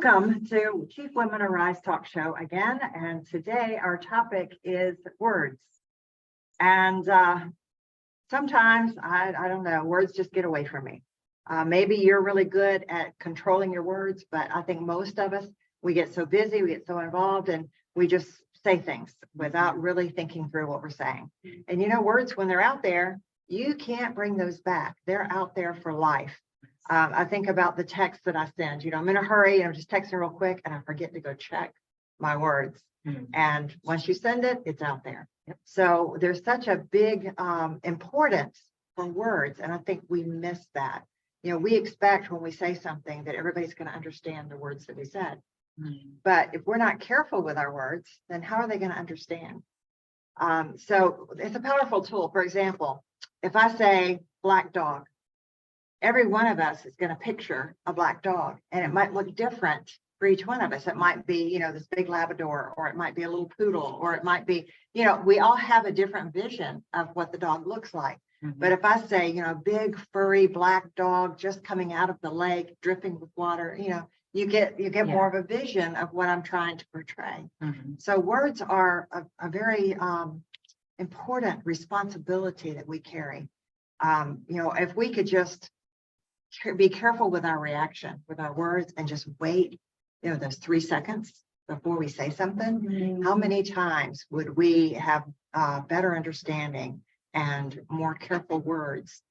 Welcome to Chief Women Arise Talk Show again. And today our topic is words. And sometimes, I don't know, words just get away from me. Maybe you're really good at controlling your words, but I think most of us, we get so busy, we get so involved, and we just say things without really thinking through what we're saying. And you know, words, when they're out there, you can't bring those back. They're out there for life. I think about the text that I send. You know, I'm in a hurry and I'm just texting real quick and I forget to go check my words. And once you send it, it's out there. So there's such a big importance for words. And I think we miss that. You know, we expect when we say something that everybody's going to understand the words that we said. But if we're not careful with our words, then how are they going to understand? So it's a powerful tool. For example, if I say black dog, every one of us is going to picture a black dog, and it might look different for each one of us. It might be, you know, this big Labrador, or it might be a little poodle, or it might be, you know, we all have a different vision of what the dog looks like. But if I say, you know, big furry black dog just coming out of the lake, dripping with water, you know, you get more of a vision of what I'm trying to portray. So words are a very important responsibility that we carry. You know, if we could just be careful with our reaction, with our words, and just wait, you know, those 3 seconds before we say something, how many times would we have better understanding and more careful words?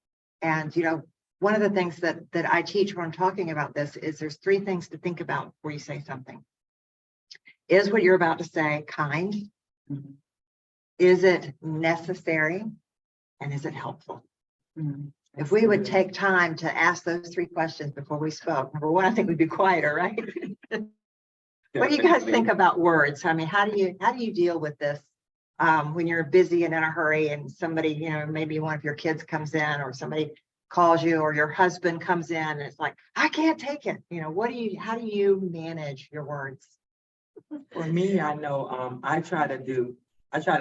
And, you know, one of the things that I teach when I'm talking about this is there's 3 things to think about before you say something. Is what you're about to say kind? Is it necessary? And is it helpful? If we would take time to ask those 3 questions before we spoke, number one, I think we'd be quieter, right? What do you guys think about words? I mean, how do you deal with this when you're busy and in a hurry, and somebody, you know, maybe one of your kids comes in, or somebody calls you, or your husband comes in, and it's like, I can't take it. You know, how do you manage your words? For me, I know I try to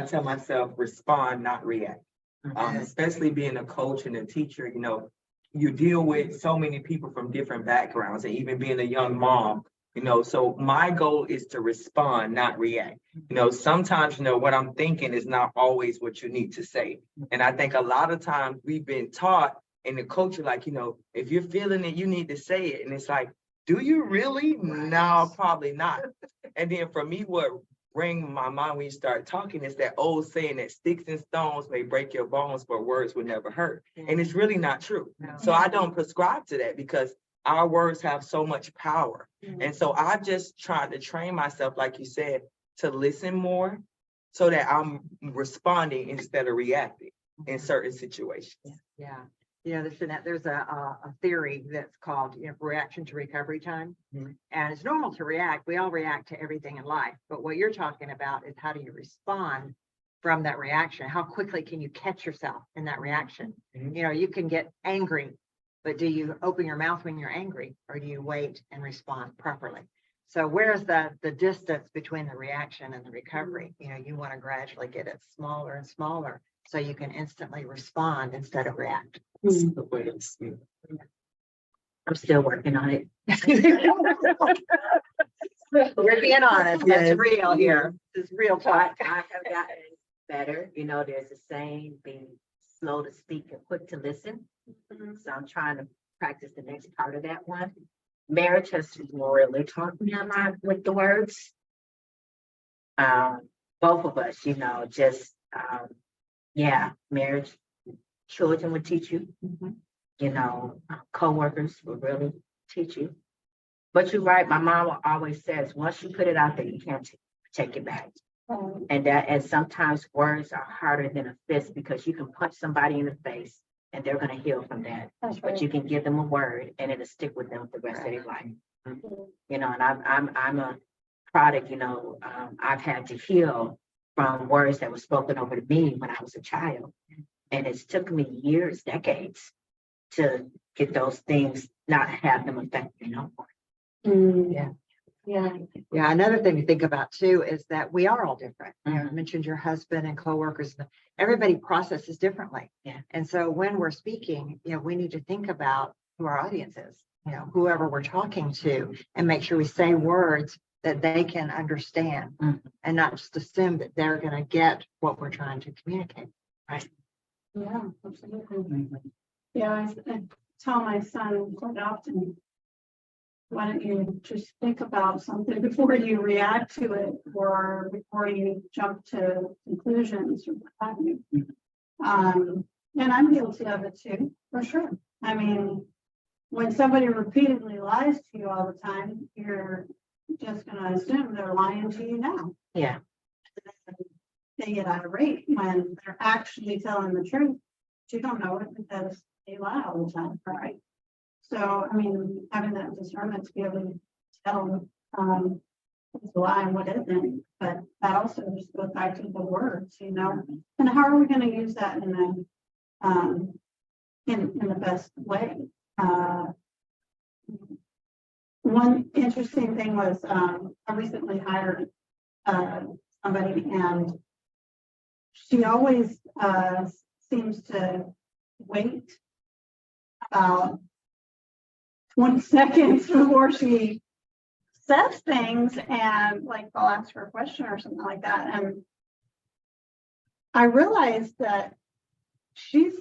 tell myself, respond, not react. Especially being a coach and a teacher, you know, you deal with so many people from different backgrounds, and even being a young mom, you know, so my goal is to respond, not react. You know, sometimes, you know, what I'm thinking is not always what you need to say. And I think a lot of times we've been taught in the culture, like, you know, if you're feeling it, you need to say it. And it's like, do you really? No, probably not. And then for me, what bring my mind when you start talking is that old saying that sticks and stones may break your bones, but words will never hurt. And it's really not true. So I don't prescribe to that, because our words have so much power. And so I've just tried to train myself, like you said, to listen more so that I'm responding instead of reacting in certain situations. Yeah. You know, there's a theory that's called, you know, reaction to recovery time. And it's normal to react. We all react to everything in life. But what you're talking about is, how do you respond from that reaction? How quickly can you catch yourself in that reaction? You know, you can get angry, but do you open your mouth when you're angry, or do you wait and respond properly? So where's the distance between the reaction and the recovery? You know, you want to gradually get it smaller and smaller, so you can instantly respond instead of react. I'm still working on it. We're being honest. That's real here. This is real talk. I have gotten better. You know, there's a saying, be slow to speak and quick to listen. So I'm trying to practice the next part of that one. Marriage has really taught me a lot with the words. Both of us, you know, just marriage. Children would teach you, you know, co-workers will really teach you. But you're right, my mom always says, once you put it out there, you can't take it back. And sometimes words are harder than a fist, because you can punch somebody in the face and they're going to heal from that. But you can give them a word and it'll stick with them the rest of their life. You know, and I'm a product, you know, I've had to heal from words that were spoken over to me when I was a child. And it's took me years, decades, to get those things, not have them affect me no more. Yeah. Another thing to think about too is that we are all different. You know, I mentioned your husband and coworkers. Everybody processes differently. And so when we're speaking, you know, we need to think about who our audience is. whoever we're talking to, and make sure we say words that they can understand, and not just assume that they're going to get what we're trying to communicate. Yeah, absolutely. Yeah, I tell my son quite often, why don't you just think about something before you react to it, or before you jump to conclusions or what have you. And I'm guilty of it too, for sure. I mean, when somebody repeatedly lies to you all the time, you're just gonna assume they're lying to you now. Yeah. They get irate when they're actually telling the truth. But you don't know it because they lie all the time, right? So, I mean, having that discernment to be able to tell what's a lie and what isn't, but that also just goes back to the words, and how are we going to use that in the best way? One interesting thing was I recently hired somebody, and she always seems to wait about 20 seconds before she says things, and like I'll ask her a question or something like that, and I realized that she's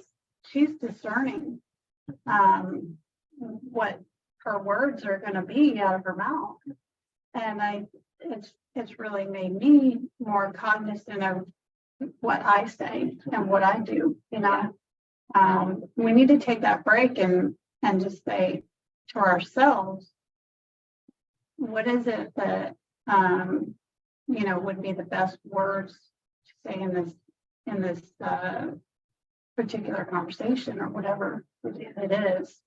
discerning what her words are going to be out of her mouth, and it's really made me more cognizant of what I say and what I do. We need to take that break and just say to ourselves, what is it that would be the best words to say in this particular conversation or whatever it is.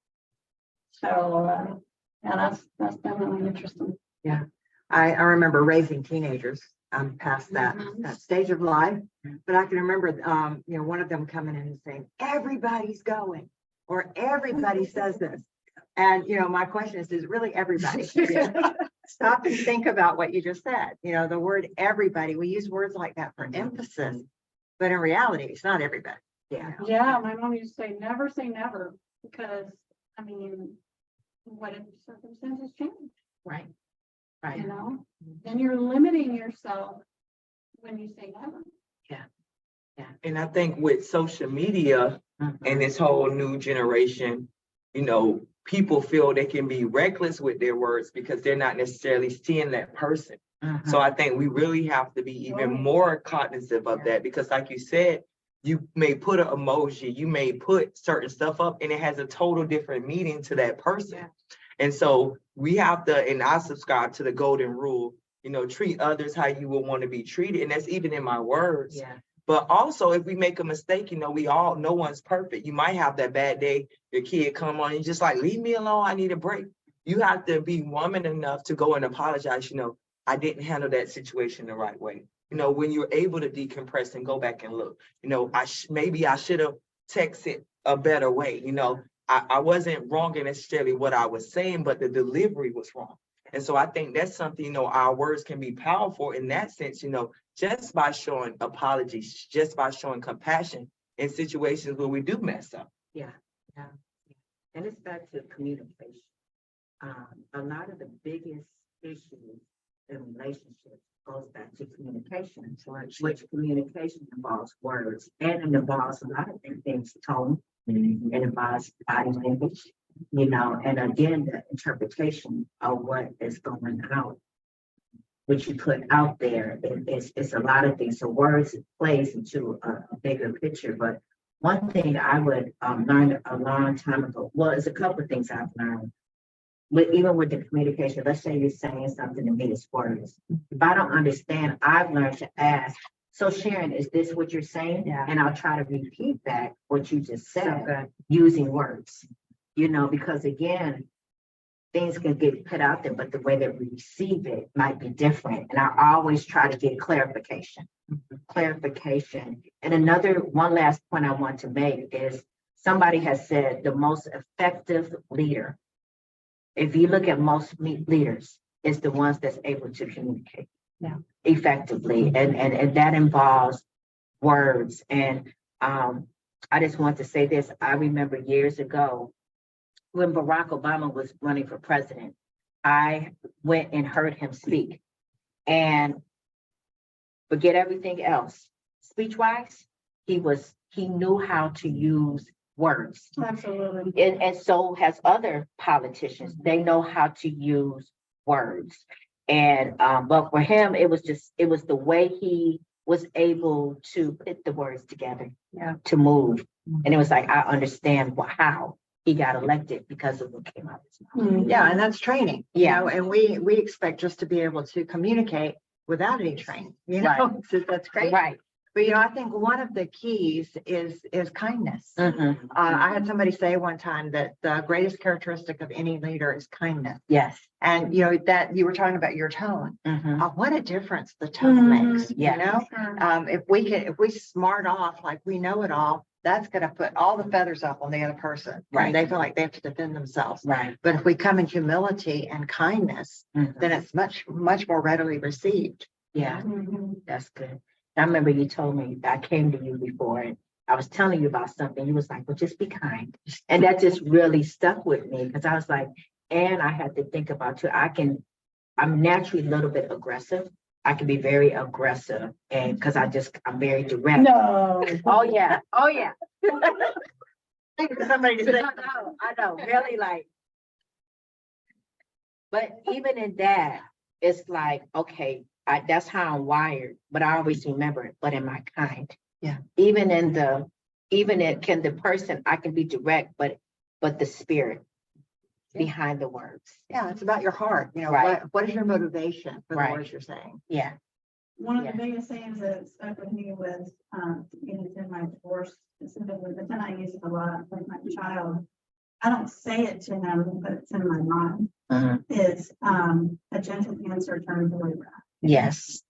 So yeah, that's definitely interesting. Yeah, I remember raising teenagers. I'm past that stage of life, but I can remember one of them coming in and saying, everybody's going, or everybody says this. And my question is it really everybody? Stop and think about what you just said. The word everybody, we use words like that for emphasis, but in reality it's not everybody. Yeah, my mom used to say never, because I mean, what if circumstances change? Right. Then you're limiting yourself when you say never. And I think with social media and this whole new generation, people feel they can be reckless with their words because they're not necessarily seeing that person. So I think we really have to be even more cognizant of that, because like you said, you may put an emoji, you may put certain stuff up, and it has a total different meaning to that person. And so we have to, and I subscribe to the golden rule, treat others how you would want to be treated. And that's even in my words. But also, if we make a mistake, no one's perfect. You might have that bad day, your kid come on, and just like, leave me alone, I need a break. You have to be woman enough to go and apologize. I didn't handle that situation the right way. When you're able to decompress and go back and look, maybe I should have texted a better way. I wasn't wrong in necessarily what I was saying, but the delivery was wrong. And so I think that's something, our words can be powerful in that sense, just by showing apologies, just by showing compassion in situations where we do mess up. Yeah. And it's back to communication. A lot of the biggest issues in relationships goes back to communication, which communication involves words, and it involves a lot of things, tone, it involves body language, and again, the interpretation of what is going out, which you put out there, it's a lot of things. So words plays into a bigger picture. But one thing I would learn a long time ago, it's a couple of things I've learned. Even with the communication, let's say you're saying something to me as words. If I don't understand, I've learned to ask, so Sharon, is this what you're saying? And I'll try to repeat back what you just said using words, because again, things can get put out there, but the way that we receive it might be different. And I always try to get clarification. And one last point I want to make is somebody has said the most effective leader, if you look at most leaders, is the ones that's able to communicate effectively. And that involves words. And I just want to say this. I remember years ago, when Barack Obama was running for president, I went and heard him speak. And forget everything else. Speech-wise, he knew how to use words. Absolutely. And so has other politicians. They know how to use words. And but for him, it was the way he was able to put the words together, to move. And it was like, I understand how he got elected because of what came out of his mouth. Yeah, and that's training, Yeah. you know, and we expect just to be able to communicate without any training, you know, so that's great. Right. But, you know, I think one of the keys is kindness. Mhm. I had somebody say one time that the greatest characteristic of any leader is kindness. Yes. And, you know, that you were talking about your tone. Mhm. What a difference the tone makes, Yeah. you know? Sure. If we smart off like we know it all, that's going to put all the feathers up on the other person. Right. And they feel like they have to defend themselves. Right. But if we come in humility and kindness, Mhm. then it's much more readily received. Yeah. Mhm. That's good. I remember you told me, I came to you before and I was telling you about something. You was like, well, just be kind. And that just really stuck with me because I was like, and I had to think about too, I'm naturally a little bit aggressive. I can be very aggressive and because I'm very direct. No. Oh, yeah. Oh, yeah. Somebody to say, I know, really like. But even in that, it's like, okay, that's how I'm wired, but I always remember it, but am I kind? Yeah. Even can the person, I can be direct, but the spirit behind the words. yeah, it's about your heart. You know, Right. what is your motivation for the Right. words you're saying? Yeah. One of Yeah. the biggest things that stuck with me was, in my divorce specifically, but then I use it a lot with my child. I don't say it to him, but it's in my mind, is, a gentle answer turns away wrath. Yes.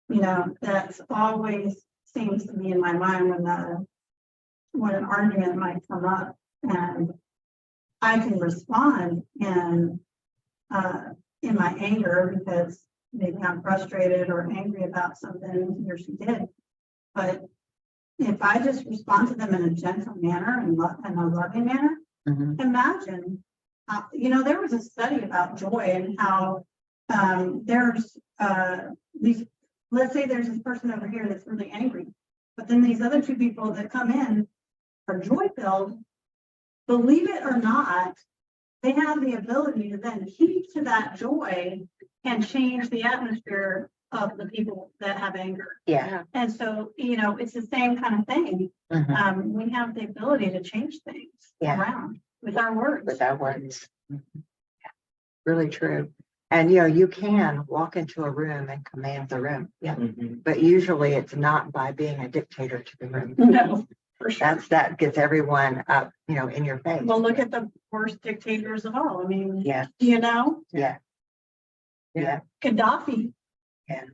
You know, that's always seems to be in my mind when an argument might come up and I can respond in my anger because maybe I'm frustrated or angry about something he or she did. But if I just respond to them in a gentle manner and a loving manner, Mhm. imagine, you know, there was a study about joy and how there's these, let's say there's this person over here that's really angry, but then these other two people that come in are joy filled. Believe it or not, they have the ability to then keep to that joy and change the atmosphere of the people that have anger. Yeah. And so, you know, it's the same kind of thing. Mhm. We have the ability to change things Yeah. around with our words. With our words. Really true. And, you know, you can walk into a room and command the room, Mhm. but usually it's not by being a dictator to the room. No, for sure. That gets everyone up, you know, in your face. Well, look at the worst dictators of all. I mean, Yeah. you know, Yeah. Yeah. Gaddafi. Yeah.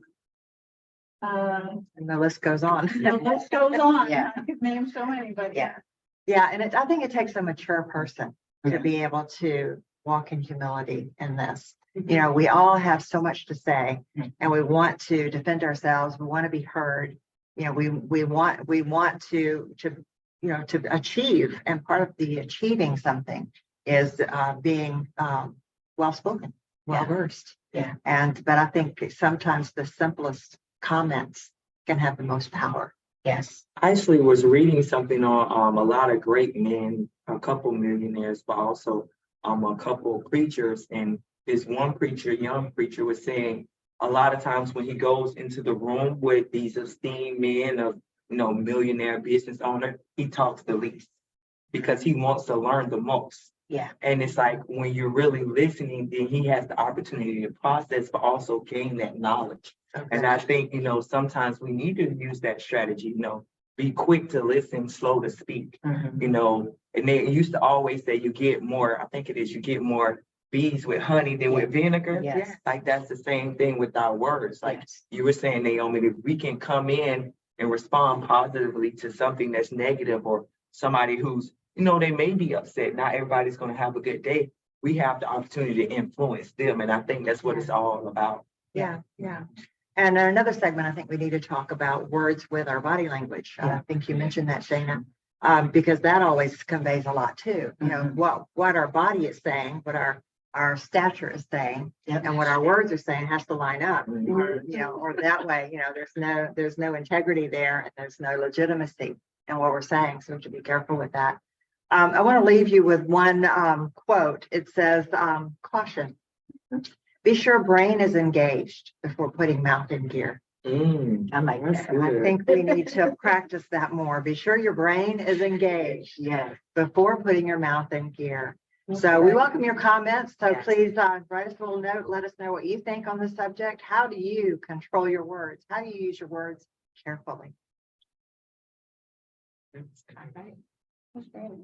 And the list goes on. The list goes on. Yeah. I could name so many, but Yeah. Yeah, and I think it takes a mature person to Yeah. be able to walk in humility in this. You know, we all have so much to say and we want to defend ourselves. We want to be heard. You know, we want to you know, to achieve, and part of the achieving something is being well-spoken, well-versed. Yeah. But I think sometimes the simplest comments can have the most power. Yes. I actually was reading something on a lot of great men, a couple millionaires, but also a couple preachers. And this one preacher, young preacher, was saying a lot of times when he goes into the room with these esteemed men of, you know, millionaire business owner, he talks the least because he wants to learn the most. Yeah. And it's like when you're really listening, then he has the opportunity to process, but also gain that knowledge. And I think, you know, sometimes we need to use that strategy, you know, be quick to listen, slow to speak, Mhm. you know, and they used to always say you get more, I think it is, you get more bees with honey than with vinegar. Yes. Like that's the same thing with our words. Like Yes. you were saying, Naomi, if we can come in and respond positively to something that's negative or somebody who's, you know, they may be upset. Not everybody's going to have a good day. We have the opportunity to influence them. And I think that's what it's all about. Yeah. And another segment, I think we need to talk about words with our body language. I Yeah. think you mentioned that, Shana. Because that always conveys a lot too, you know, Mhm. what our body is saying, what our stature is saying, Yep. and what our words are saying has to line up. Mhm. Or, you know, or that way, you know, there's no integrity there and there's no legitimacy in what we're saying. So we should be careful with that. I want to leave you with one quote. It says, caution. Be sure brain is engaged before putting mouth in gear. I like That's that. I good. think we need to practice that more. Be sure your brain is engaged Yes. before putting your mouth in gear. So we welcome your comments. So Yes. please write us a little note. Let us know what you think on this subject. How do you control your words? How do you use your words carefully? All right. That's great.